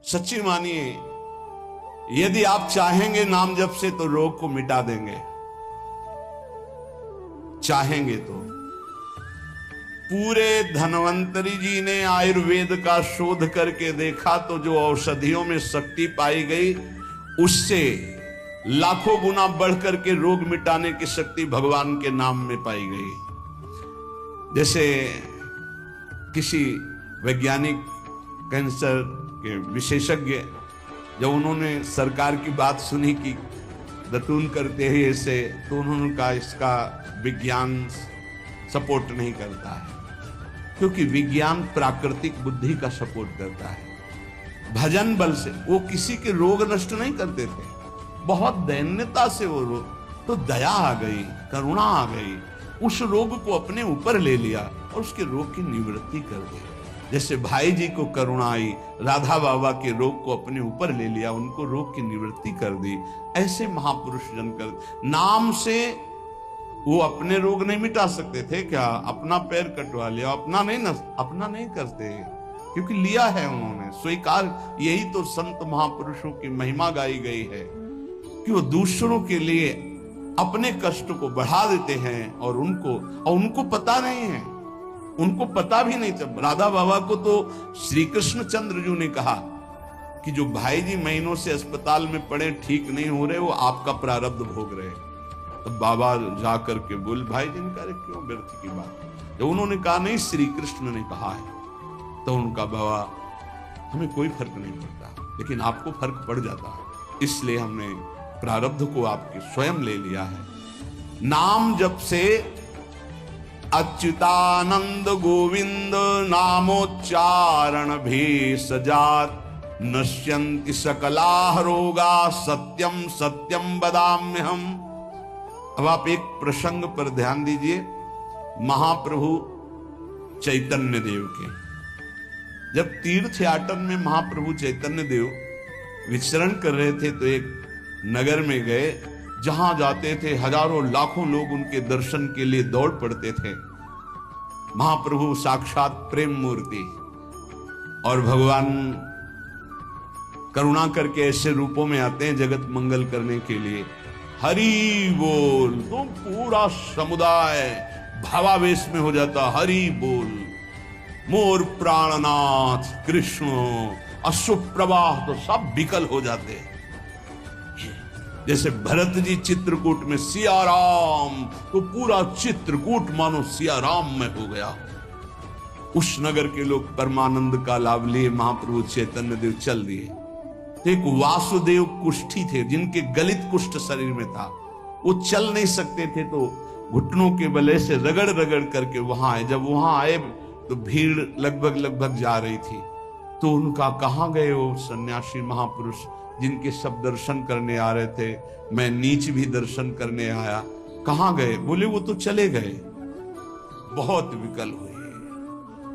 सच्ची मानिए, यदि आप चाहेंगे नाम जप से तो रोग को मिटा देंगे, चाहेंगे तो। पूरे धन्वंतरी जी ने आयुर्वेद का शोध करके देखा तो जो औषधियों में शक्ति पाई गई उससे लाखों गुना बढ़कर के रोग मिटाने की शक्ति भगवान के नाम में पाई गई। जैसे किसी वैज्ञानिक कैंसर के विशेषज्ञ जब उन्होंने सरकार की बात सुनी कि दतून करते हैं ऐसे, तो उन्होंने कहा इसका विज्ञान सपोर्ट नहीं करता है, क्योंकि विज्ञान प्राकृतिक बुद्धि का सपोर्ट करता है। भजन बल से वो किसी के रोग नष्ट नहीं करते थे, बहुत दैन्यता से वो रोग, तो दया आ गई, करुणा आ गई, उस रोग को अपने ऊपर ले लिया और उसके रोग की निवृत्ति कर दी। जैसे भाई जी को करुणा आई, राधा बाबा के रोग को अपने ऊपर ले लिया, उनको रोग की निवृत्ति कर दी। ऐसे महापुरुष जन कर नाम से वो अपने रोग नहीं मिटा सकते थे क्या? अपना पैर कटवा लिया, अपना नहीं करते, क्योंकि लिया है उन्होंने स्वीकार। यही तो संत महापुरुषों की महिमा गाई गई है कि वो दूसरों के लिए अपने कष्ट को बढ़ा देते हैं और उनको पता नहीं है, उनको पता भी नहीं चल। राधा बाबा को तो श्री कृष्ण चंद्र जी ने कहा कि जो भाई जी महीनों से अस्पताल में पड़े, ठीक नहीं हो रहे, वो आपका प्रारब्ध भोग रहे। तो बाबा जाकर के बोल, भाई जी ने कहा क्यों व्यर्थ की बात। जब उन्होंने कहा नहीं श्री कृष्ण ने कहा है, तो उनका बाबा हमें कोई फर्क नहीं पड़ता, लेकिन आपको फर्क पड़ जाता है, इसलिए हमने प्रारब्ध को आपके स्वयं ले लिया है। नाम जप से अच्युतानंद गोविंद नामोच्चारण भी सजात नश्यन्ति सकला रोगा सत्यम सत्यम वदाम्यहम्। अब आप एक प्रसंग पर ध्यान दीजिए, महाप्रभु चैतन्य देव के जब तीर्थ याटन में महाप्रभु चैतन्य देव विचरण कर रहे थे तो एक नगर में गए, जहां जाते थे हजारों लाखों लोग उनके दर्शन के लिए दौड़ पड़ते थे। महाप्रभु साक्षात प्रेम मूर्ति, और भगवान करुणा करके ऐसे रूपों में आते हैं जगत मंगल करने के लिए। हरि बोल, तो पूरा समुदाय भावावेश में हो जाता, हरि बोल। मोर प्राणनाथ कृष्ण, अश्रुप्रवाह तो सब विकल हो जाते। जैसे भरत जी चित्रकूट में सिया राम, तो पूरा चित्रकूट मानो सिया राम में हो गया। उस नगर के लोग परमानंद का लाभ लिए, महाप्रभु चैतन्य देव चल दिए। तो एक वासुदेव कुष्ठी थे जिनके गलित कुष्ठ शरीर में था, वो चल नहीं सकते थे, तो घुटनों के बले से रगड़ रगड़ करके वहां आए। जब वहां आए तो भीड़ लगभग जा रही थी, तो उनका कहां गए वो सन्यासी महापुरुष जिनके सब दर्शन करने आ रहे थे, मैं नीच भी दर्शन करने आया, कहां गए? बोले वो तो चले गए। बहुत विकल हुए,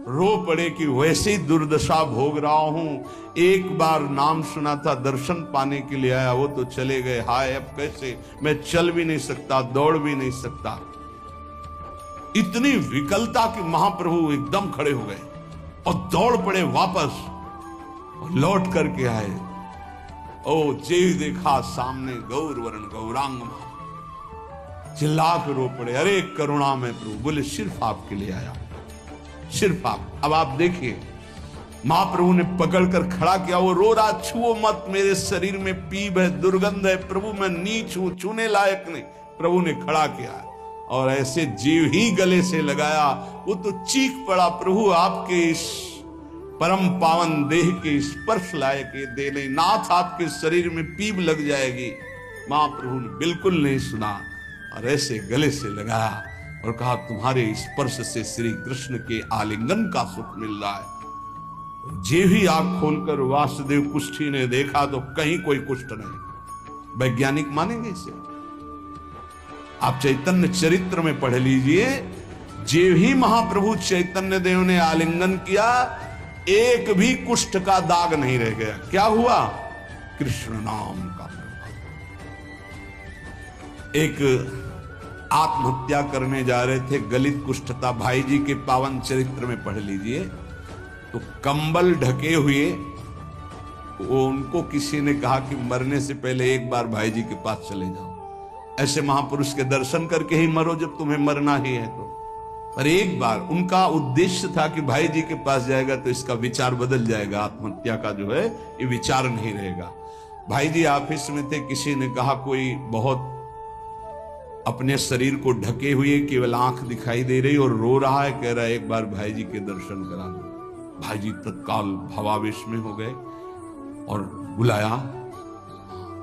रो पड़े कि वैसे ही दुर्दशा भोग रहा हूं, एक बार नाम सुना था, दर्शन पाने के लिए आया, वो तो चले गए। हाय अब कैसे, मैं चल भी नहीं सकता, दौड़ भी नहीं सकता। इतनी विकलता कि महाप्रभु एकदम खड़े हो गए और दौड़ पड़े वापस, और लौट करके आए। ओ जेव देखा सामने गौर वर्ण गौरांग, चिल्ला के रो पड़े, अरे करुणा में प्रभु। बोले सिर्फ आपके लिए आया, सिर्फ आप। अब आप देखिए, महाप्रभु ने पकड़कर खड़ा किया, वो रो रहा, छुओ मत, मेरे शरीर में पीप है, दुर्गंध है, प्रभु मैं नीच हूं, छूने लायक नहीं। प्रभु ने खड़ा किया और ऐसे जीव ही गले से लगाया, वो तो चीख पड़ा, प्रभु आपके इस परम पावन देह के स्पर्श लायक दे नहीं, नाथ आपके शरीर में पीप लग जाएगी। महाप्रभु ने बिल्कुल नहीं सुना और ऐसे गले से लगाया और कहा, तुम्हारे स्पर्श से श्री कृष्ण के आलिंगन का सुख मिल रहा है। जे भी आंख खोलकर वासुदेव कुष्ठी ने देखा तो कहीं कोई कुष्ठ नहीं। वैज्ञानिक मानेंगे इसे? आप चैतन्य चरित्र में पढ़ लीजिए, जे भी महाप्रभु चैतन्य देव ने आलिंगन किया, एक भी कुष्ठ का दाग नहीं रह गया। क्या हुआ? कृष्ण नाम का प्रभाव। एक आत्महत्या करने जा रहे थे, गलित कुष्ठ था, भाई जी के पावन चरित्र में पढ़ लीजिए। तो कंबल ढके हुए उनको किसी ने कहा कि मरने से पहले एक बार भाई जी के पास चले जाओ, ऐसे महापुरुष के दर्शन करके ही मरो जब तुम्हें मरना ही है तो। पर एक बार उनका उद्देश्य था कि भाई जी के पास जाएगा तो इसका विचार बदल जाएगा, आत्महत्या का जो है ये विचार नहीं रहेगा। भाई जी ऑफिस में थे, किसी ने कहा कोई बहुत अपने शरीर को ढके हुए केवल आंख दिखाई दे रही और रो रहा है, कह रहा है एक बार भाई जी के दर्शन करा दो। भाई जी तत्काल भावावेश में हो गए और बुलाया,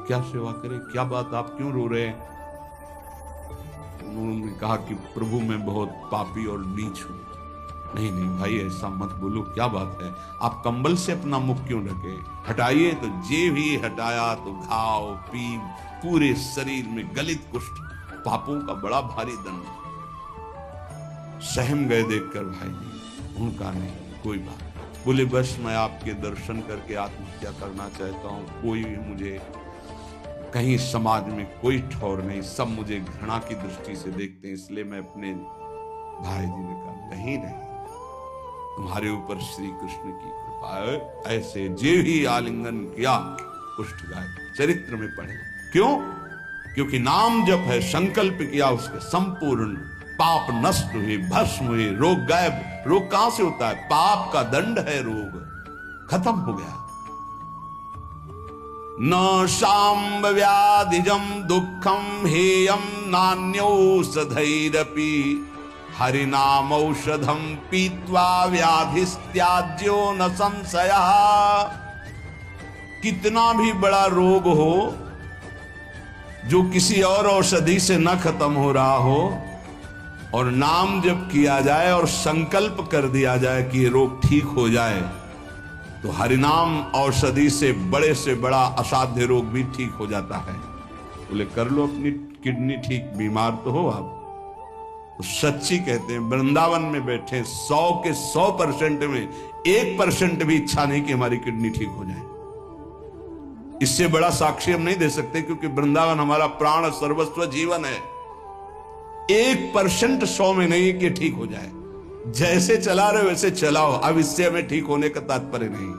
क्या सेवा करे, क्या बात, आप क्यों रो रहे हैं? उन्होंने कहा कि प्रभु मैं बहुत पापी और नीच हूं। नहीं नहीं भाई ऐसा मत बोलो, क्या बात है, आप कंबल से अपना मुख क्यों ढके, हटाइए। तो जे भी हटाया तो घाव पीप पूरे शरीर में, गलित कुष्ठ, पापों का बड़ा भारी दंड। सहम गए देखकर भाई जी। उनका नहीं कोई बात, बोले बस मैं आपके दर्शन करके आत्महत्या करना चाहता हूं, कोई भी मुझे कहीं समाज में कोई ठौर नहीं, सब मुझे घृणा की दृष्टि से देखते हैं, इसलिए मैं अपने भाई जी ने कहा नहीं नहीं, तुम्हारे ऊपर श्री कृष्ण की कृपा है। ऐसे जे भी आलिंगन किया कुष्ठ गायब, चरित्र में पढ़े। क्यों? क्योंकि नाम जप है, संकल्प किया उसके, संपूर्ण पाप नष्ट हुए, भस्म हुए, रोग गायब। रोग कहां से होता है? पाप का दंड है रोग, खत्म हो गया। न शाम्ब व्याधिजम दुखम हेयम नान्यौषधैरपि हरिनाम औषधम पीत्वा व्याधिस्त्याज्यो न संशयः। कितना भी बड़ा रोग हो जो किसी और औषधि से न खत्म हो रहा हो, और नाम जब किया जाए और संकल्प कर दिया जाए कि ये रोग ठीक हो जाए, तो हरिनाम औषधि से बड़ा असाध्य रोग भी ठीक हो जाता है। बोले कर लो अपनी किडनी ठीक, बीमार तो हो आप। तो सच्ची कहते हैं, वृंदावन में बैठे 100 के 100% में 1% भी इच्छा नहीं कि हमारी किडनी ठीक हो जाए। इससे बड़ा साक्षी हम नहीं दे सकते, क्योंकि वृंदावन हमारा प्राण सर्वस्व जीवन है। 1% 100 में नहीं कि ठीक हो जाए, जैसे चला रहे वैसे चलाओ। अब इससे हमें ठीक होने का तात्पर्य नहीं,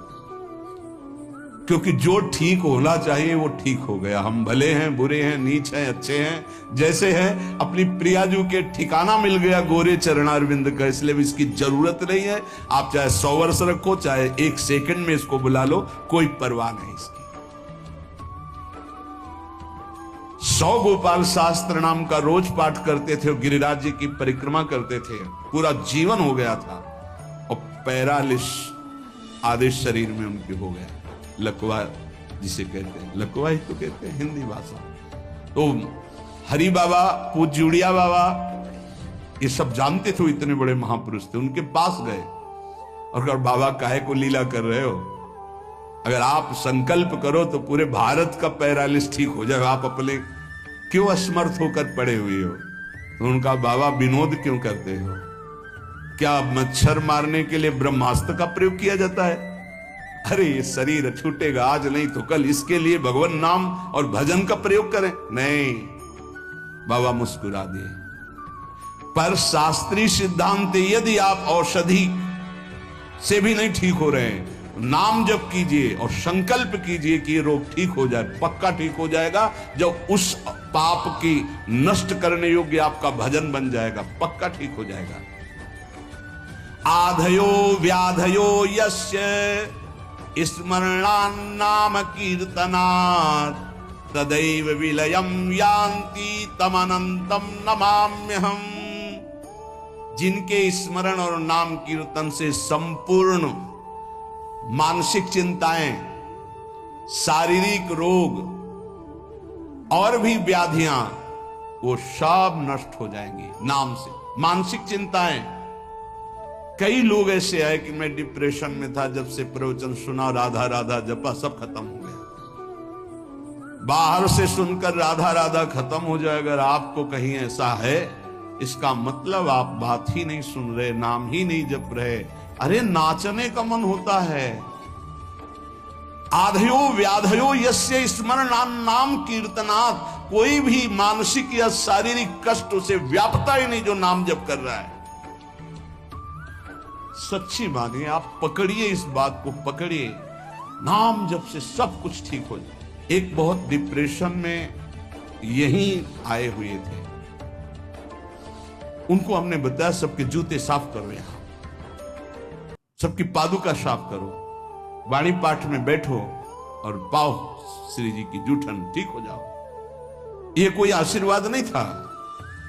क्योंकि जो ठीक होना चाहिए वो ठीक हो गया। हम भले हैं, बुरे हैं, नीच हैं, अच्छे हैं, जैसे हैं, अपनी प्रियाजू के ठिकाना मिल गया गोरे चरणारविंद का, इसलिए इसकी जरूरत नहीं है। आप चाहे 100 वर्ष रखो, चाहे 1 सेकंड में इसको बुला लो, कोई परवाह नहीं इसकी। 100 गोपाल शास्त्र नाम का रोज पाठ करते थे, गिरिराज जी की परिक्रमा करते थे, पूरा जीवन हो गया था, और पैरालिस आधे शरीर में उनके हो गया। लकवा जिसे कहते हैं, लकवा ही तो कहते हैं हिंदी भाषा। तो हरि बाबा, पूज्य उड़िया बाबा, ये सब जानते थे, इतने बड़े महापुरुष थे। उनके पास गए और कहा बाबा काहे को लीला कर रहे हो, अगर आप संकल्प करो तो पूरे भारत का पैरालिस ठीक हो जाएगा, आप अपने क्यों असमर्थ होकर पड़े हुए हो? तो उनका बाबा विनोद क्यों करते हो? क्या मच्छर मारने के लिए ब्रह्मास्त्र का प्रयोग किया जाता है? अरे ये शरीर छूटेगा आज नहीं तो कल, इसके लिए भगवान नाम और भजन का प्रयोग करें। नहीं, बाबा मुस्कुरा दिए। पर शास्त्रीय सिद्धांत, यदि आप औषधि से भी नहीं ठीक हो रहे हैं, नाम जप कीजिए और संकल्प कीजिए कि ये रोग ठीक हो जाए, पक्का ठीक हो जाएगा। जब उस पाप की नष्ट करने योग्य आपका भजन बन जाएगा, पक्का ठीक हो जाएगा। आधयो व्याधयो यस्य स्मरणान्नाम कीर्तनात् तदैव विलयम यान्ति तमनंतम नमाम्यहम्। जिनके स्मरण और नाम कीर्तन से संपूर्ण मानसिक चिंताएं, शारीरिक रोग और भी व्याधियां, वो सब नष्ट हो जाएंगी नाम से। मानसिक चिंताएं, कई लोग ऐसे आए कि मैं डिप्रेशन में था, जब से प्रवचन सुना, राधा राधा जपा, सब खत्म हो गया। बाहर से सुनकर राधा राधा खत्म हो जाए, अगर आपको कहीं ऐसा है, इसका मतलब आप बात ही नहीं सुन रहे, नाम ही नहीं जप रहे। अरे नाचने का मन होता है। आधयो व्याधयो यस्य स्मरणान्नाम कीर्तनात्, कोई भी मानसिक या शारीरिक कष्ट उसे व्यापता ही नहीं जो नाम जप कर रहा है। सच्ची मानिए, आप पकड़िए, इस बात को पकड़िए। नाम जप से सब कुछ ठीक हो जाए। एक बहुत डिप्रेशन में यही आए हुए थे, उनको हमने बताया सबके जूते साफ करो, यहां सबकी पादुका साफ करो, वाणी पाठ में बैठो और पाओ श्री जी की जूठन, ठीक हो जाओ। ये कोई आशीर्वाद नहीं था,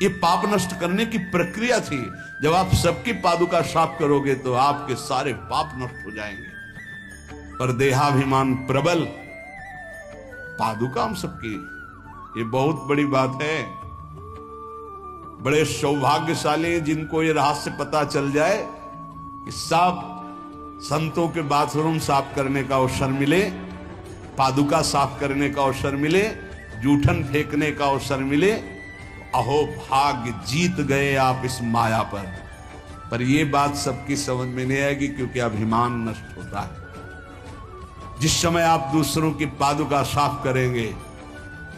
ये पाप नष्ट करने की प्रक्रिया थी। जब आप सबकी पादुका साफ करोगे तो आपके सारे पाप नष्ट हो जाएंगे। पर देहाभिमान प्रबल, पादुका हम सबकी, ये बहुत बड़ी बात है। बड़े सौभाग्यशाली जिनको ये रहस्य पता चल जाए कि सब संतों के बाथरूम साफ करने का अवसर मिले, पादुका साफ करने का अवसर मिले, जूठन फेंकने का अवसर मिले, अहो भाग्य, जीत गए आप इस माया पर ये बात सबकी समझ में नहीं आएगी, क्योंकि अभिमान नष्ट होता है। जिस समय आप दूसरों की पादुका साफ करेंगे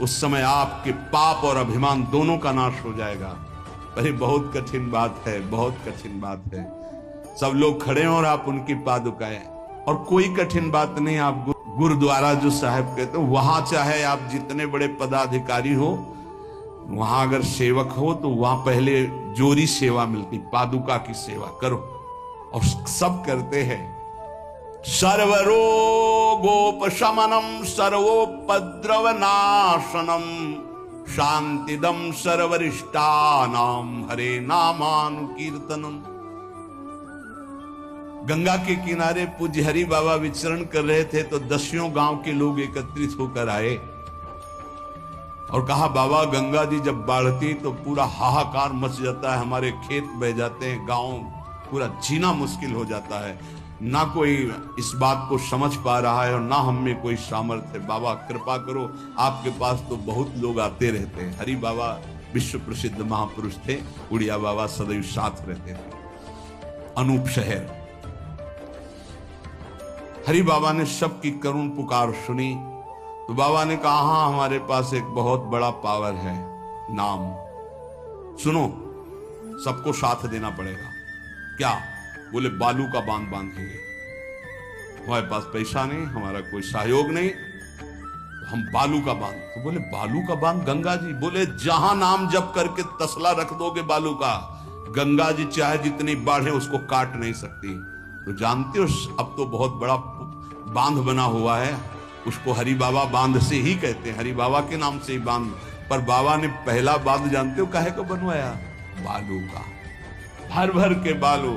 उस समय आपके पाप और अभिमान दोनों का नाश हो जाएगा। पर ये बहुत कठिन बात है, बहुत कठिन बात है। सब लोग खड़े हैं और आप उनकी पादुकाएं, और कोई कठिन बात नहीं। आप गुरुद्वारा जो साहब कहते हो, वहां चाहे आप जितने बड़े पदाधिकारी हो, वहां अगर सेवक हो तो वहां पहले जोरी सेवा मिलती, पादुका की सेवा करो, और सब करते हैं। सर्वरोगोपशमनम सर्वोपद्रव नाशनम शांतिदम सर्वरिष्टानाम हरे नामानुकीर्तनम। गंगा के किनारे पूज्य हरि बाबा विचरण कर रहे थे तो 10 गांव के लोग एकत्रित होकर आए और कहा, बाबा गंगा जी जब बढ़ती तो पूरा हाहाकार मच जाता है, हमारे खेत बह जाते हैं, गांव पूरा जीना मुश्किल हो जाता है। ना कोई इस बात को समझ पा रहा है और ना हम में कोई सामर्थ्य है। बाबा कृपा करो, आपके पास तो बहुत लोग आते रहते हैं। हरि बाबा विश्व प्रसिद्ध महापुरुष थे, उड़िया बाबा सदैव साथ रहते थे। अनूप शहर हरि बाबा ने सबकी करुण पुकार सुनी तो बाबा ने कहा, हाँ हमारे पास एक बहुत बड़ा पावर है, नाम। सुनो, सबको साथ देना पड़ेगा। क्या? बोले बालू का बांध बांधेंगे। हमारे पास पैसा नहीं, हमारा कोई सहयोग नहीं, तो हम बालू का बांध। तो बोले बालू का बांध गंगा जी? बोले जहां नाम जप करके तसला रख दोगे बालू का, गंगा जी चाहे जितनी बाढ़े उसको काट नहीं सकती। तो जानते हो अब तो बहुत बड़ा बांध बना हुआ है, उसको हरि बाबा बांध से ही कहते हैं, हरि बाबा के नाम से ही बांध। पर बाबा ने पहला बांध जानते हो काहे को बनवाया? बालू का, भर भर के बालू,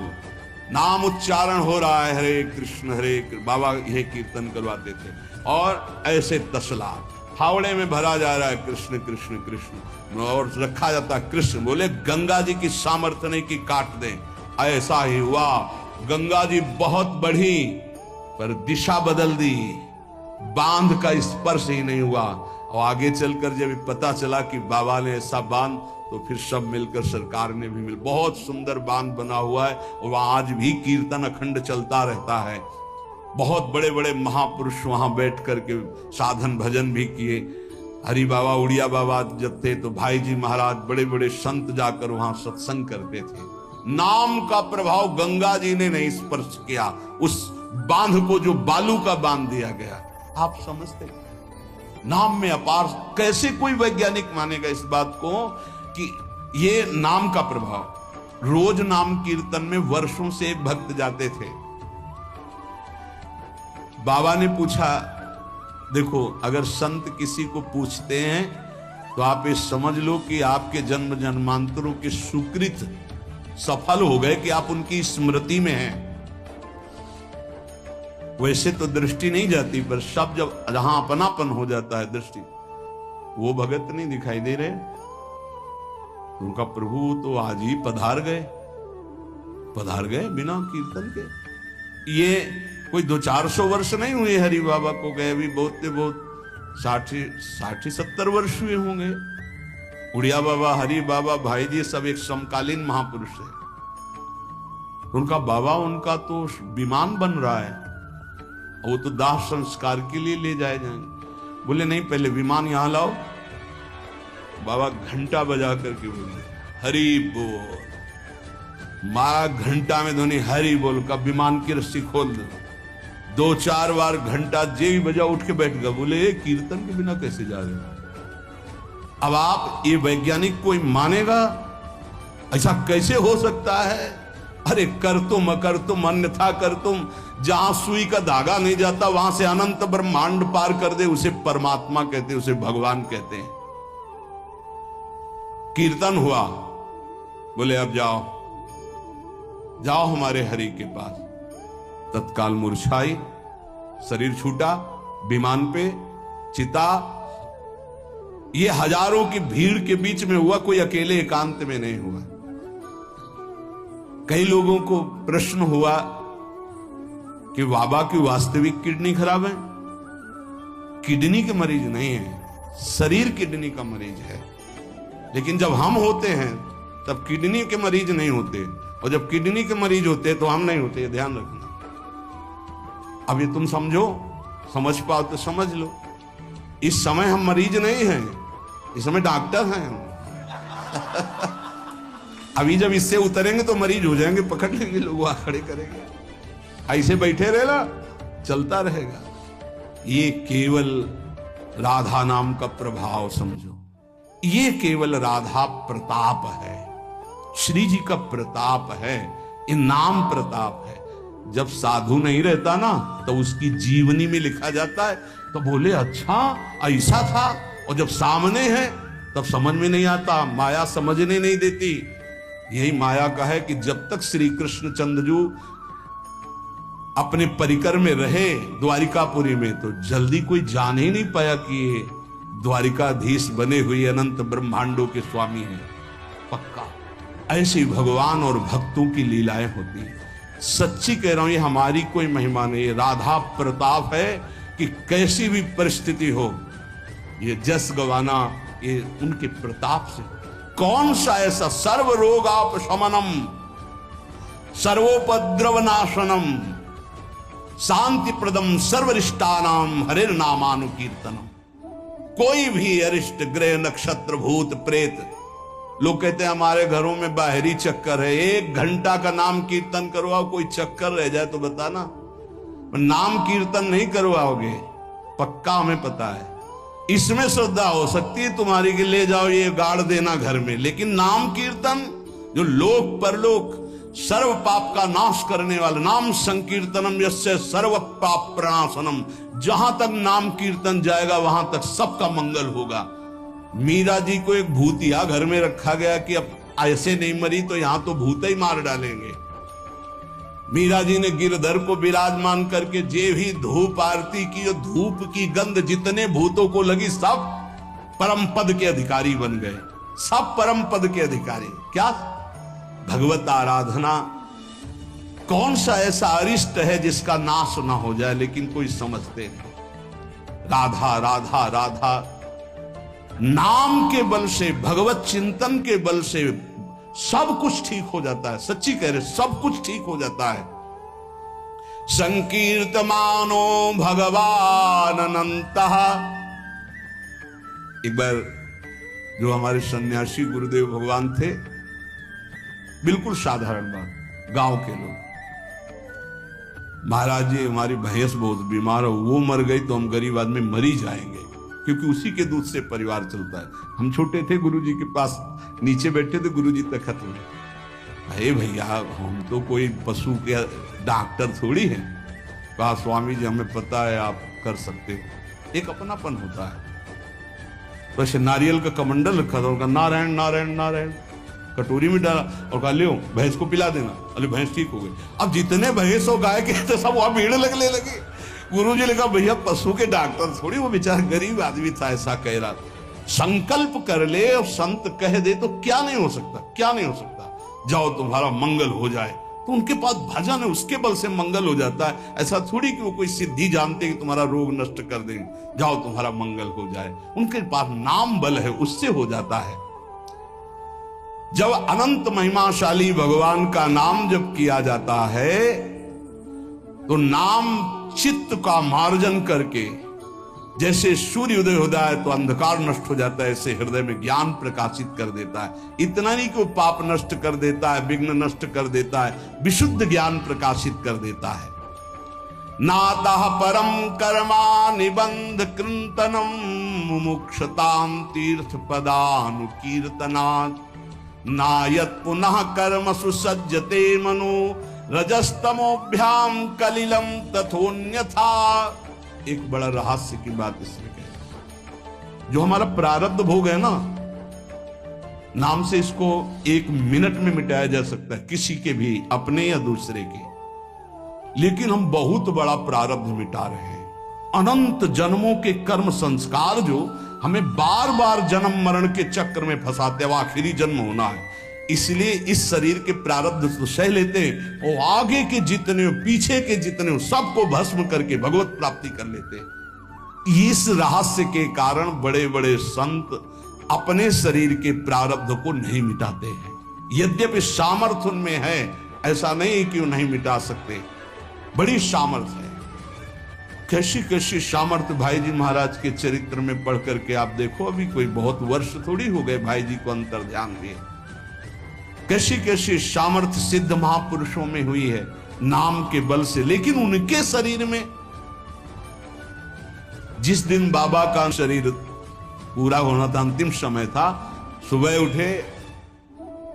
नाम उच्चारण हो रहा है, हरे कृष्ण हरे कृष्ण। बाबा यह कीर्तन करवाते थे और ऐसे तसला फावड़े में भरा जा रहा है, कृष्ण कृष्ण कृष्ण, और रखा जाता कृष्ण। बोले गंगा जी की सामर्थ्य नहीं कि काट दें। ऐसा ही हुआ, गंगा जी बहुत बढ़ी पर दिशा बदल दी, बांध का स्पर्श ही नहीं हुआ। और आगे चलकर जब पता चला कि बाबा ने ऐसा बांध, तो फिर सब मिलकर सरकार ने भी मिल, बहुत सुंदर बांध बना हुआ है और वहां आज भी कीर्तन अखंड चलता रहता है। बहुत बड़े बड़े महापुरुष वहां बैठ करके साधन भजन भी किए। हरि बाबा उड़िया बाबा जब थे तो भाई जी महाराज, बड़े बड़े संत जाकर वहां सत्संग करते थे। नाम का प्रभाव गंगा जी ने नहीं स्पर्श किया, उस बांध को जो बालू का बांध दिया गया। आप समझते नाम में अपार, कैसे कोई वैज्ञानिक मानेगा इस बात को कि ये नाम का प्रभाव। रोज नाम कीर्तन में वर्षों से एक भक्त जाते थे। बाबा ने पूछा, देखो अगर संत किसी को पूछते हैं तो आप ये समझ लो कि आपके जन्म जन्मांतरों के सुकृत सफल हो गए कि आप उनकी स्मृति में हैं। वैसे तो दृष्टि नहीं जाती, पर सब जब जहां अपनापन हो जाता है दृष्टि, वो भगत नहीं दिखाई दे रहे, उनका प्रभु तो आज ही पधार गए बिना कीर्तन के। ये कोई 200-400 वर्ष नहीं हुए हरि बाबा को गए, अभी बहुत 60-70 वर्ष हुए होंगे। उड़िया बाबा, हरि बाबा, भाई जी सब एक समकालीन महापुरुष है। उनका बाबा, उनका तो विमान बन रहा है, वो तो दाह संस्कार के लिए ले जाए जाएंगे। बोले नहीं, पहले विमान यहां लाओ। बाबा घंटा बजा करके बोले हरि बोल, मारा घंटा में ध्वनि हरि बोल का, विमान की रस्सी खोल दो। 2-4 बार घंटा जे भी बजा उठ के बैठ गया। बोले कीर्तन के बिना कैसे जा रहे हो? अब आप ये वैज्ञानिक कोई मानेगा? ऐसा कैसे हो सकता है? अरे कर तुम अकर तुम अन्यथा कर तुम, जहां सुई का धागा नहीं जाता वहां से अनंत ब्रह्मांड पार कर दे, उसे परमात्मा कहते हैं, उसे भगवान कहते हैं। कीर्तन हुआ, बोले अब जाओ जाओ हमारे हरि के पास। तत्काल मूर्छाई, शरीर छूटा, विमान पे चिता। ये हजारों की भीड़ के बीच में हुआ, कोई अकेले एकांत में नहीं हुआ। कई लोगों को प्रश्न हुआ कि बाबा की वास्तविक किडनी खराब है। किडनी के मरीज नहीं है, शरीर किडनी का मरीज है। लेकिन जब हम होते हैं तब किडनी के मरीज नहीं होते, और जब किडनी के मरीज होते तो हम नहीं होते। ये ध्यान रखना। अब ये तुम समझो, समझ पाओ तो समझ लो। इस समय हम मरीज नहीं हैं, इस समय डॉक्टर हैं हम। अभी जब इससे उतरेंगे तो मरीज हो जाएंगे, पकड़ लेंगे लोग, वहां खड़े करेंगे। ऐसे बैठे रहना, चलता रहेगा। ये केवल राधा नाम का प्रभाव समझो। ये केवल राधा प्रताप है, श्री जी का प्रताप है, ये नाम प्रताप है। जब साधु नहीं रहता ना तो उसकी जीवनी में लिखा जाता है, तो बोले अच्छा ऐसा था। और जब सामने है तब समझ में नहीं आता, माया समझने नहीं देती। यही माया का है कि जब तक श्री कृष्ण चंद्रजू अपने परिकर में रहे द्वारिकापुरी में, तो जल्दी कोई जान ही नहीं पाया कि ये द्वारिकाधीश बने हुए अनंत ब्रह्मांडों के स्वामी हैं। पक्का ऐसी भगवान और भक्तों की लीलाएं होती हैं। सच्ची कह रहा हूं, ये हमारी कोई महिमा नहीं, ये राधा प्रताप है कि कैसी भी परिस्थिति हो, ये जस गवाना ये उनके प्रताप से। कौन सा ऐसा सर्व रोगापशमनम सर्वोपद्रव नाशनम शांति प्रदम सर्वरिष्टानाम हरिर नामानुकीर्तनम। कोई भी अरिष्ट ग्रह नक्षत्र भूत प्रेत, लोग कहते हैं हमारे घरों में बाहरी चक्कर है, 1 घंटा का नाम कीर्तन करवाओ, कोई चक्कर रह जाए तो बताना। नाम कीर्तन नहीं करवाओगे, पक्का हमें पता है। इसमें श्रद्धा हो सकती है तुम्हारी कि ले जाओ ये गाड़ देना घर में, लेकिन नाम कीर्तन जो लोक परलोक सर्व पाप का नाश करने वाला, नाम संकीर्तनम यस्य सर्व पाप प्रणाशनम, जहां तक नाम कीर्तन जाएगा वहां तक सबका मंगल होगा। मीरा जी को एक भूतिया घर में रखा गया कि अब ऐसे नहीं मरी तो यहां तो भूत ही मार डालेंगे। मीरा जी ने गिरधर को विराजमान करके जे भी धूप आरती की, धूप की गंध जितने भूतों को लगी सब परम पद के अधिकारी बन गए, सब परम पद के अधिकारी। क्या भगवत आराधना, कौन सा ऐसा अरिष्ट है जिसका नाश ना हो जाए, लेकिन कोई समझते नहीं। राधा राधा राधा नाम के बल से, भगवत चिंतन के बल से सब कुछ ठीक हो जाता है। सच्ची कह रहे, सब कुछ ठीक हो जाता है। संकीर्तमानो भगवान अनंतः। एक बार जो हमारे सन्यासी गुरुदेव भगवान थे, बिल्कुल साधारण बात, गांव के लोग, महाराज जी हमारी भैंस बहुत बीमार हो, वो मर गई तो हम गरीब आदमी मर ही जाएंगे, क्योंकि उसी के दूध से परिवार चलता है। हम छोटे थे, गुरुजी के पास नीचे बैठे थे, गुरुजी तखत में। अरे भैया हम तो कोई पशु के डॉक्टर थोड़ी हैं। कहा स्वामी जी हमें पता है आप कर सकते हो। एक अपनापन होता है। वैसे नारियल का कमंडल रखा था, उनका नारायण नारायण नारायण कटोरी में डाला और कहा लियो भैंस को पिला देना। अरे भैंस ठीक हो गई। अब जितने भैंस और गाय के थे सब वहां भीड़ लगने लगी। गुरुजी ने कहा भैया पशु के डॉक्टर थोड़ी, वो बेचारा गरीब आदमी था, ऐसा कह रहा। संकल्प कर ले और संत कह दे तो क्या नहीं हो सकता, क्या नहीं हो सकता। जाओ तुम्हारा मंगल हो जाए, तो उनके पास भजन है, उसके बल से मंगल हो जाता है। ऐसा थोड़ी कि वो कोई सिद्धि जानते कि तुम्हारा रोग नष्ट कर देंगे, जाओ तुम्हारा मंगल हो जाए। उनके पास नाम बल है, उससे हो जाता है। जब अनंत महिमाशाली भगवान का नाम जब किया जाता है तो नाम चित्त का मार्जन करके, जैसे सूर्य उदय होता है तो अंधकार नष्ट हो जाता है, ऐसे हृदय में ज्ञान प्रकाशित कर देता है। इतना नहीं कि वो पाप नष्ट कर देता है, विघ्न नष्ट कर देता है, विशुद्ध ज्ञान प्रकाशित कर देता है। नातः परम कर्मा निबंध कृंतनम मुमुक्षताम तीर्थ पदानुकीर्तनात् नायत पुनः कर्म सुसज्जते मनो रजस्तमोभ्याम कलिलम तथोन्यथा। एक बड़ा रहस्य की बात इसमें कह, जो हमारा प्रारब्ध भोग है ना, नाम से इसको 1 मिनट में मिटाया जा सकता है, किसी के भी, अपने या दूसरे के। लेकिन हम बहुत बड़ा प्रारब्ध मिटा रहे हैं। अनंत जन्मों के कर्म संस्कार जो हमें बार बार जन्म मरण के चक्र में फंसाते, अब आखिरी जन्म होना है, इसलिए इस शरीर के प्रारब्ध तो सह लेते हैं, और आगे के जितने पीछे के जितने सबको भस्म करके भगवत प्राप्ति कर लेते हैं। इस रहस्य के कारण बड़े बड़े संत अपने शरीर के प्रारब्ध को नहीं मिटाते हैं। यद्यपि सामर्थ्य उनमें है, ऐसा नहीं कि वो नहीं मिटा सकते, बड़ी सामर्थ्य है। कैसी कैसी सामर्थ्य भाई जी महाराज के चरित्र में पढ़ करके आप देखो, अभी कोई बहुत वर्ष थोड़ी हो गए भाई जी को अंतर ध्यान दिए। कैसी कैसी सामर्थ्य सिद्ध महापुरुषों में हुई है नाम के बल से। लेकिन उनके शरीर में, जिस दिन बाबा का शरीर पूरा होना था, अंतिम समय था, सुबह उठे,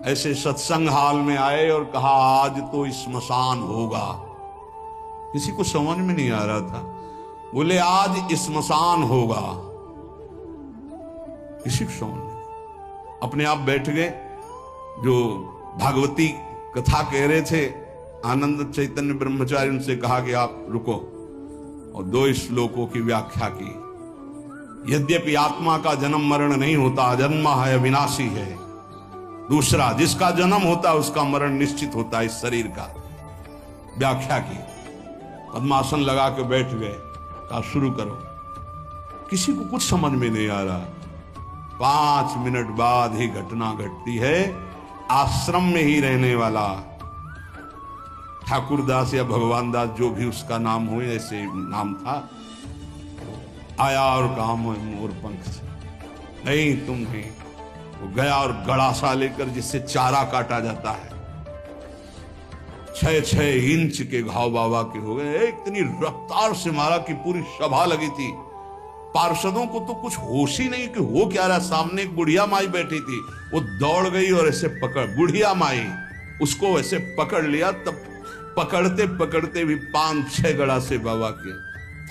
ऐसे सत्संग हाल में आए और कहा आज तो स्मशान होगा। किसी को समझ में नहीं आ रहा था, बोले आज स्मशान होगा, किसी को समझ नहीं। अपने आप बैठ गए। जो भागवती कथा कह रहे थे आनंद चैतन्य ब्रह्मचारी, उनसे कहा कि आप रुको, और 2 श्लोकों की व्याख्या की। यद्यपि आत्मा का जन्म मरण नहीं होता, अजन्मा है, अविनाशी है। दूसरा, जिसका जन्म होता है उसका मरण निश्चित होता है, इस शरीर का। व्याख्या की, पद्मासन लगा के बैठ गए, कहा शुरू करो। किसी को कुछ समझ में नहीं आ रहा। 5 मिनट बाद ही घटना घटती है। आश्रम में ही रहने वाला ठाकुरदास या भगवान दास, जो भी उसका नाम हो, ऐसे नाम था, आया और कहा मोर पंख से नहीं, तुम नहीं। वो गया और गड़ासा लेकर, जिससे चारा काटा जाता है, 6-6 इंच के घाव बाबा के हो गए। इतनी रफ्तार से मारा कि पूरी सभा लगी थी। पार्षदों को तो कुछ होश ही नहीं कि हो क्या रहा। सामने एक बुढ़िया माई बैठी थी, वो दौड़ गई और ऐसे पकड़, बुढ़िया माई उसको ऐसे पकड़ लिया। तब पकड़ते पकड़ते भी 5-6 गड़ा से बाबा के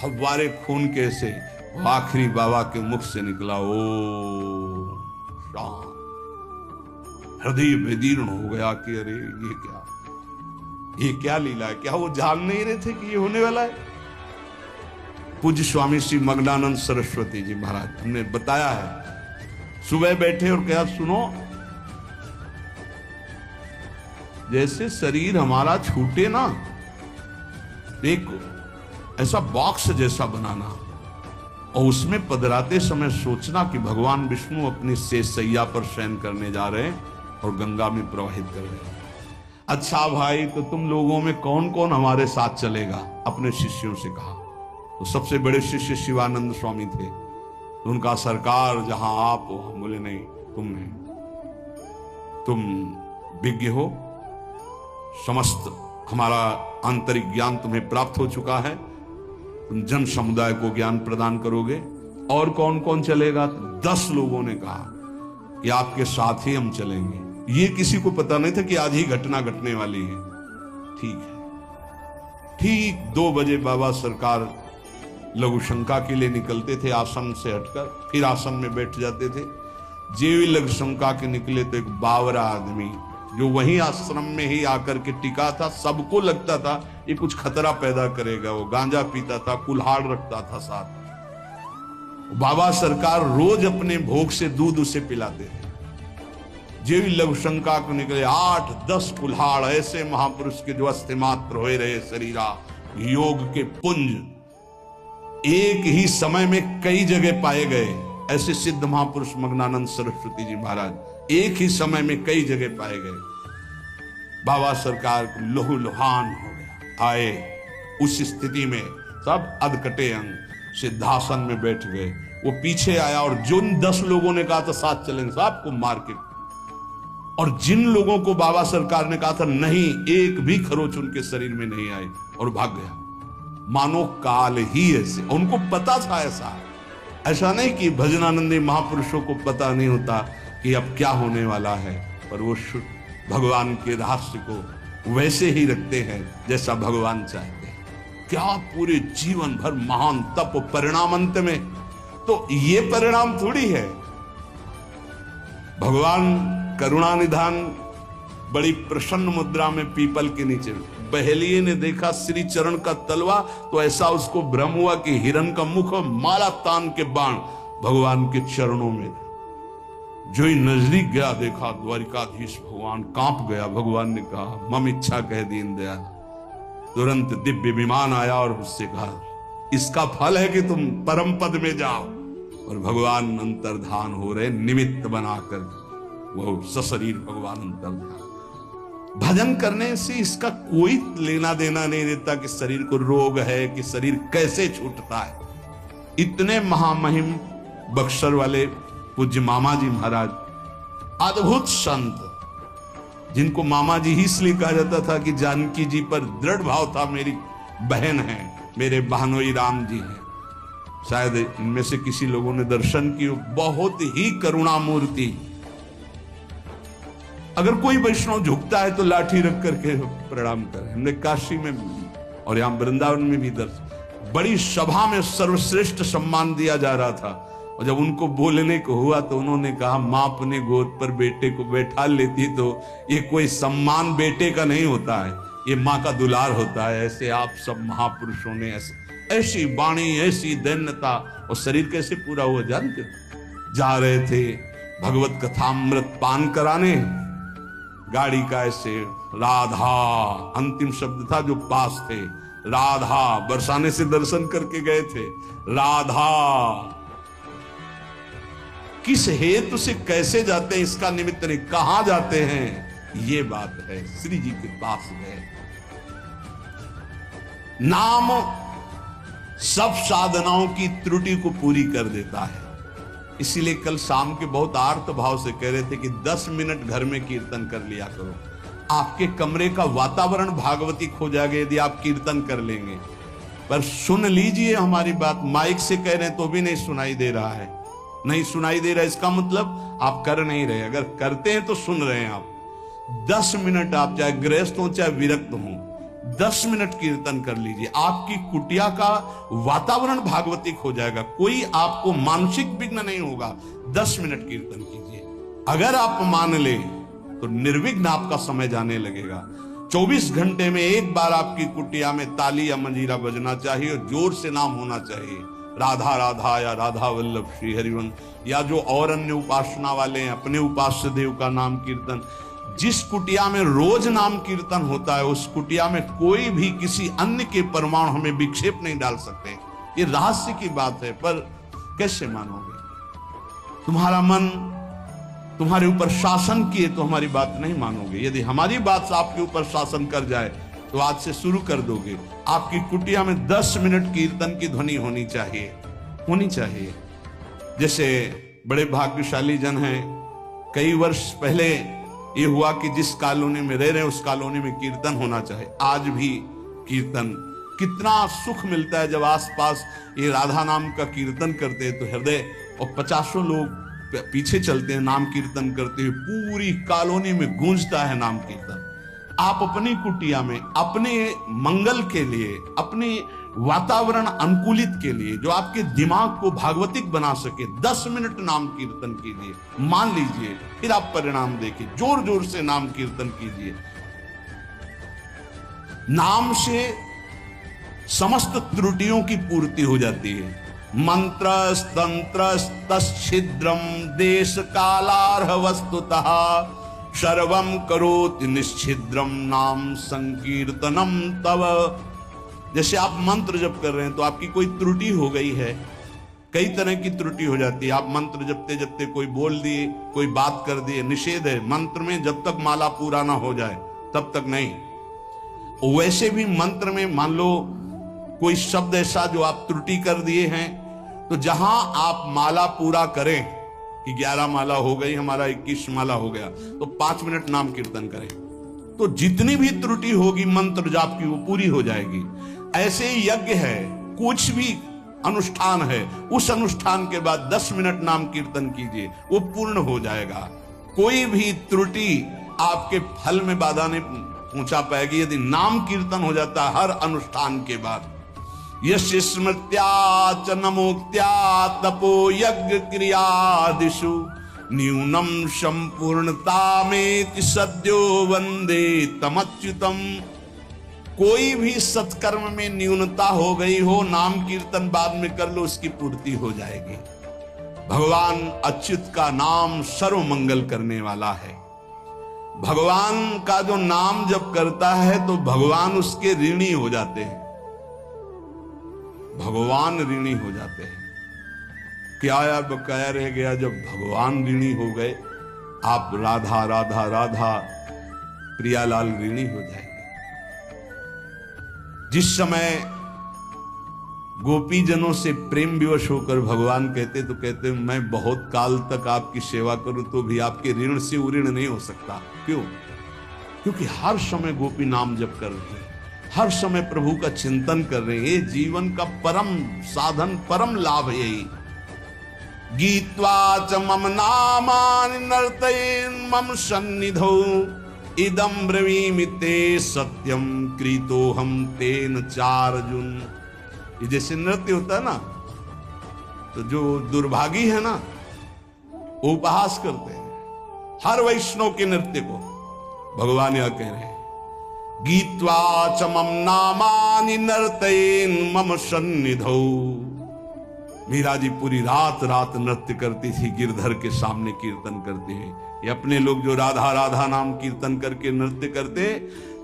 फव्वारे खून के से आखिरी बाबा के मुख से निकला, ओ शांत। हृदय विदीर्ण हो गया कि अरे ये क्या लीला है। क्या वो जान नहीं रहे थे कि ये होने वाला है। पूज्य स्वामी श्री मग्नानंद सरस्वती जी महाराज हमने बताया है, सुबह बैठे और कहा सुनो, जैसे शरीर हमारा छूटे ना, एक ऐसा बॉक्स जैसा बनाना, और उसमें पधराते समय सोचना कि भगवान विष्णु अपनी शेष सैया पर शयन करने जा रहे हैं और गंगा में प्रवाहित कर रहे हैं। अच्छा भाई, तो तुम लोगों में कौन कौन हमारे साथ चलेगा? अपने शिष्यों से कहा। तो सबसे बड़े शिष्य शिवानंद स्वामी थे। तो उनका सरकार जहां आप हो, हम बोले नहीं, तुम नहीं, तुम विज्ञ हो, समस्त हमारा आंतरिक ज्ञान तुम्हें प्राप्त हो चुका है, तुम जन समुदाय को ज्ञान प्रदान करोगे। और कौन कौन चलेगा? तो 10 लोगों ने कहा कि आपके साथ ही हम चलेंगे। ये किसी को पता नहीं था कि आज ही घटना घटने वाली है। ठीक है। ठीक 2 बजे बाबा सरकार लघु शंका के लिए निकलते थे, आसन से हटकर फिर आसन में बैठ जाते थे। जेवी लघु शंका के निकले तो एक बावरा आदमी जो वहीं आश्रम में ही आकर के टिका था, सबको लगता था ये कुछ खतरा पैदा करेगा। वो गांजा पीता था, कुल्हाड़ रखता था साथ। बाबा सरकार रोज अपने भोग से दूध उसे पिलाते थे। जेवी लघु शंका को निकले 8-10 कुल्हाड़ ऐसे महापुरुष के जो अस्थिर मात्र हो रहे शरीरा, योग के पुंज एक ही समय में कई जगह पाए गए। ऐसे सिद्ध महापुरुष मग्नानंद सरस्वती जी महाराज एक ही समय में कई जगह पाए गए। बाबा सरकार को लहू लुहान हो गया। आए उस स्थिति में सब अधकटे अंग सिद्धासन में बैठ गए। वो पीछे आया और जिन 10 लोगों ने कहा था साथ चलेंगे, सबको मार के, और जिन लोगों को बाबा सरकार ने कहा था नहीं, एक भी खरोच उनके शरीर में नहीं आई और भाग गया। मानो काल ही ऐसे, उनको पता था ऐसा नहीं कि भजनानंदी महापुरुषों को पता नहीं होता कि अब क्या होने वाला है, पर वो भगवान के रहस्य को वैसे ही रखते हैं जैसा भगवान चाहते हैं। क्या पूरे जीवन भर महान तप, परिणाम अंत में तो ये परिणाम थोड़ी है। भगवान करुणा निधान बड़ी प्रसन्न मुद्रा में पीपल के नीचे, बहेलिए ने देखा श्री चरण का तलवा तो ऐसा उसको भ्रम हुआ कि हिरण का मुख और माला तान के बाण भगवान के चरणों में। जो ही नजदीक गया देखा द्वारिकाधीश भगवान कांप गया। भगवान ने कहा मम इच्छा कह दीन दयाल। तुरंत दिव्य विमान आया और उससे कहा इसका फल है कि तुम परम पद में जाओ। और भगवान अंतर्धान हो रहे, निमित्त बनाकर वो सशरीर भगवान अंतर्धान। भजन करने से इसका कोई लेना देना नहीं रहता कि शरीर को रोग है, कि शरीर कैसे छूटता है। इतने महामहिम बक्सर वाले पूज्य मामा जी महाराज, अद्भुत संत, जिनको मामा जी ही इसलिए कहा जाता था कि जानकी जी पर दृढ़ भाव था, मेरी बहन है, मेरे बहनोई राम जी हैं। शायद इनमें से किसी लोगों ने दर्शन किए, बहुत ही करुणा मूर्ति। अगर कोई वैष्णव झुकता है तो लाठी रख करके प्रणाम करें। हमने काशी में और यहां वृंदावन में भी दर्शन, बड़ी सभा में सर्वश्रेष्ठ सम्मान दिया जा रहा था, और जब उनको बोलने को हुआ तो उन्होंने कहा मां अपने गोद पर बेटे को बैठा लेती तो ये कोई सम्मान बेटे का नहीं होता है, ये मां का दुलार होता है। ऐसे आप सब महापुरुषों ने ऐसी वाणी, ऐसी दैन्यता, और शरीर कैसे पूरा हुआ जानते हो। जा रहे थे भगवत कथामृत पान कराने, गाड़ी का ऐसे राधा अंतिम शब्द था जो पास थे, राधा बरसाने से दर्शन करके गए थे। राधा किस हेतु से कैसे जाते हैं इसका निमित्त नहीं, कहां जाते हैं ये बात है। श्री जी के पास गए। नाम सब साधनाओं की त्रुटि को पूरी कर देता है। इसीलिए कल शाम के बहुत आर्त भाव से कह रहे थे कि 10 मिनट घर में कीर्तन कर लिया करो। आपके कमरे का वातावरण भागवती खो जाएगा यदि आप कीर्तन कर लेंगे। पर सुन लीजिए हमारी बात, माइक से कह रहे हैं तो भी नहीं सुनाई दे रहा है, नहीं सुनाई दे रहा है, इसका मतलब आप कर नहीं रहे। अगर करते हैं तो सुन रहे हैं आप। 10 मिनट आप चाहे गृहस्थ हो चाहे विरक्त हो, 10 मिनट कीर्तन कर लीजिए। आपकी कुटिया का वातावरण भागवतिक हो जाएगा, कोई आपको मानसिक विघ्न नहीं होगा। 10 मिनट कीर्तन कीजिए। अगर आप मान ले तो निर्विघ्न आपका समय जाने लगेगा। 24 घंटे में एक बार आपकी कुटिया में ताली या मंजीरा बजना चाहिए और जोर से नाम होना चाहिए, राधा राधा या राधा वल्लभ श्री हरिवंश, या जो और अन्य उपासना वाले हैं अपने उपास्य देव का नाम कीर्तन। जिस कुटिया में रोज नाम कीर्तन होता है उस कुटिया में कोई भी किसी अन्य के परमाणु हमें विक्षेप नहीं डाल सकते। ये रहस्य की बात है, पर कैसे मानोगे? तुम्हारा मन तुम्हारे ऊपर शासन किए तो हमारी बात नहीं मानोगे। यदि हमारी बात आपके ऊपर शासन कर जाए तो आज से शुरू कर दोगे। आपकी कुटिया में 10 मिनट कीर्तन की ध्वनि होनी चाहिए। जैसे बड़े भाग्यशाली जन हैं, कई वर्ष पहले ये हुआ कि जिस कॉलोनी में रह रहे हैं उस कॉलोनी में कीर्तन होना चाहिए। आज भी कीर्तन, कितना सुख मिलता है जब आसपास ये राधा नाम का कीर्तन करते हैं तो हृदय, और 50 लोग पीछे चलते हैं नाम कीर्तन करते हुए, पूरी कॉलोनी में गूंजता है नाम कीर्तन। आप अपनी कुटिया में अपने मंगल के लिए, अपने वातावरण अनुकूलित के लिए, जो आपके दिमाग को भागवतिक बना सके, 10 मिनट नाम कीर्तन कीजिए, मान लीजिए, फिर आप परिणाम देखिए। जोर जोर से नाम कीर्तन कीजिए। नाम से समस्त त्रुटियों की पूर्ति हो जाती है। मंत्र तंत्र तच्छिद्रम देश कालार्ह वस्तुतः सर्वम करोति निश्चिद्रम नाम संकीर्तनम तव। जैसे आप मंत्र जप कर रहे हैं तो आपकी कोई त्रुटि हो गई है, कई तरह की त्रुटि हो जाती है। आप मंत्र जपते जपते कोई बोल दिए, कोई बात कर दिए, निषेध है मंत्र में, जब तक माला पूरा ना हो जाए तब तक नहीं। वैसे भी मंत्र में मान लो कोई शब्द ऐसा जो आप त्रुटि कर दिए हैं, तो जहां आप माला पूरा करें कि 11 माला हो गई, हमारा 21 माला हो गया, तो 5 मिनट नाम कीर्तन करें, तो जितनी भी त्रुटि होगी मंत्र जाप की वो पूरी हो जाएगी। ऐसे ही यज्ञ है, कुछ भी अनुष्ठान है, उस अनुष्ठान के बाद 10 मिनट नाम कीर्तन कीजिए, वो पूर्ण हो जाएगा। कोई भी त्रुटि आपके फल में बाधा नहीं पहुंचा पाएगी यदि नाम कीर्तन हो जाता है हर अनुष्ठान के बाद। यश स्मृत्या च नमोक्त्या तपो यज्ञ क्रियादिषु न्यूनम संपूर्णता में सद्यो वंदे तमच्युतम। कोई भी सत्कर्म में न्यूनता हो गई हो, नाम कीर्तन बाद में कर लो, उसकी पूर्ति हो जाएगी। भगवान अच्युत का नाम सर्व मंगल करने वाला है। भगवान का जो नाम जब करता है तो भगवान उसके ऋणी हो जाते हैं, भगवान ऋणी हो जाते हैं। क्या आप बकाया रह गया जब भगवान ऋणी हो गए, आप राधा राधा राधा प्रियालाल ऋणी हो जाएंगे। जिस समय गोपी जनों से प्रेम विवश होकर भगवान कहते तो कहते मैं बहुत काल तक आपकी सेवा करूं तो भी आपके ऋण से उऋण नहीं हो सकता। क्यों? क्योंकि हर समय गोपी नाम जप कर रहे हैं, हर समय प्रभु का चिंतन कर रहे हैं। ये जीवन का परम साधन, परम लाभ है यही। गीत्वा च मम नामानि नर्तयेन् मम सन्निधौ इदं ब्रवीमि ते सत्यम कृतोहम तेन चार्जुन। ये जैसे नृत्य होता है ना, तो जो दुर्भागी है ना वो उपहास करते हैं हर वैष्णव के नृत्य को। भगवान यह कह रहे हैं गीत्वा च मम नामानि नर्तयेन् मम सन्निधौ। मीरा जी पूरी रात रात नृत्य करती थी, गिरधर के सामने कीर्तन करते हैं। ये अपने लोग जो राधा राधा नाम कीर्तन करके नृत्य करते,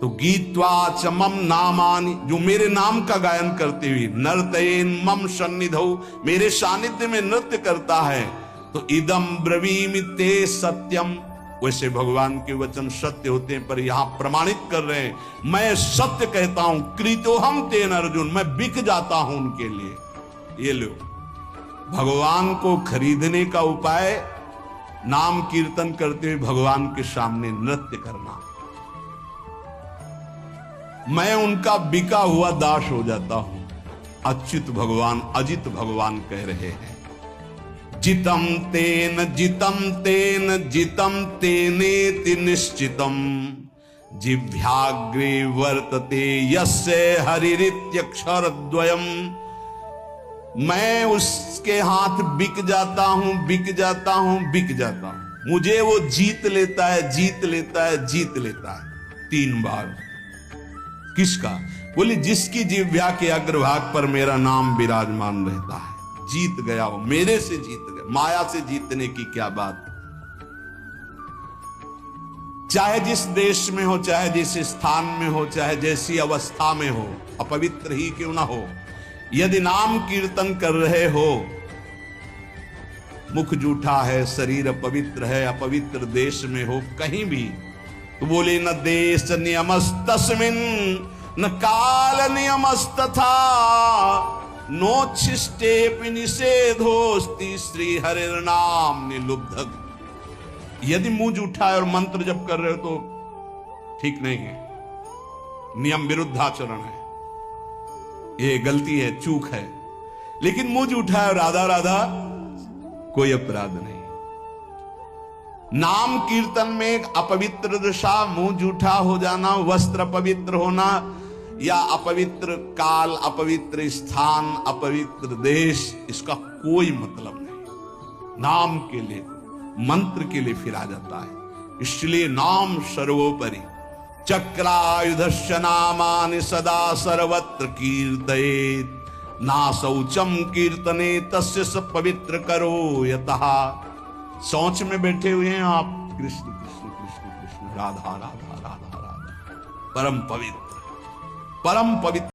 तो गीत्वा च मम नामानि, जो मेरे नाम का गायन करते हुए, नर्तयेन् मम सन्निधौ, मेरे सानिध्य में नृत्य करता है, तो इदम ब्रवीमि ते सत्यम। वैसे भगवान के वचन सत्य होते हैं, पर यहां प्रमाणित कर रहे हैं मैं सत्य कहता हूं, कृतोहम तेन अर्जुन, मैं बिक जाता हूं उनके लिए। ये लो, भगवान को खरीदने का उपाय नाम कीर्तन करते हुए भगवान के सामने नृत्य करना। मैं उनका बिका हुआ दास हो जाता हूं। अच्युत भगवान, अजित भगवान कह रहे हैं जितम तेन जितम तेन जितम तेनेति निश्चितम जिह्वाग्रे वर्तते यस्य हरिरित्यक्षरद्वयम्। मैं उसके हाथ बिक जाता हूं, बिक जाता हूं, बिक जाता हूं। मुझे वो जीत लेता है, जीत लेता है, जीत लेता है 3 बार। किसका? बोले जिसकी जिह्वा के अग्रभाग पर मेरा नाम विराजमान रहता है। जीत गया वो, मेरे से जीत गया। माया से जीतने की क्या बात। चाहे जिस देश में हो, चाहे जिस स्थान में हो, चाहे जैसी अवस्था में हो, अपवित्र ही क्यों ना हो, यदि नाम कीर्तन कर रहे हो, मुख जूठा है, शरीर अपवित्र है, अपवित्र देश में हो, कहीं भी, तो बोले न देश नियमस्तस्मिन् न काल नियमस्तथा नोच्छिष्टेपि निषेधोस्ति श्री हरिर्नाम निलुब्धक। यदि मुंह जूठा है और मंत्र जप कर रहे हो तो ठीक नहीं है, नियम विरुद्धाचरण है, ये गलती है, चूक है। लेकिन मुंह जूठा है और राधा राधा, कोई अपराध नहीं। नाम कीर्तन में एक अपवित्र दशा, मुंह जूठा हो जाना, वस्त्र अपवित्र होना, या अपवित्र काल, अपवित्र स्थान, अपवित्र देश, इसका कोई मतलब नहीं। नाम के लिए, मंत्र के लिए फिर आ जाता है। इसलिए नाम सर्वोपरि। चक्रायुधस्य नामानि सदा सर्वत्र कीर्तयेत् ना शौचम कीर्तने तस्य स पवित्र करो यतः। सोच में बैठे हुए हैं आप, कृष्ण कृष्ण कृष्ण कृष्ण, राधा राधा राधा राधा, परम पवित्र, परम पवित्र।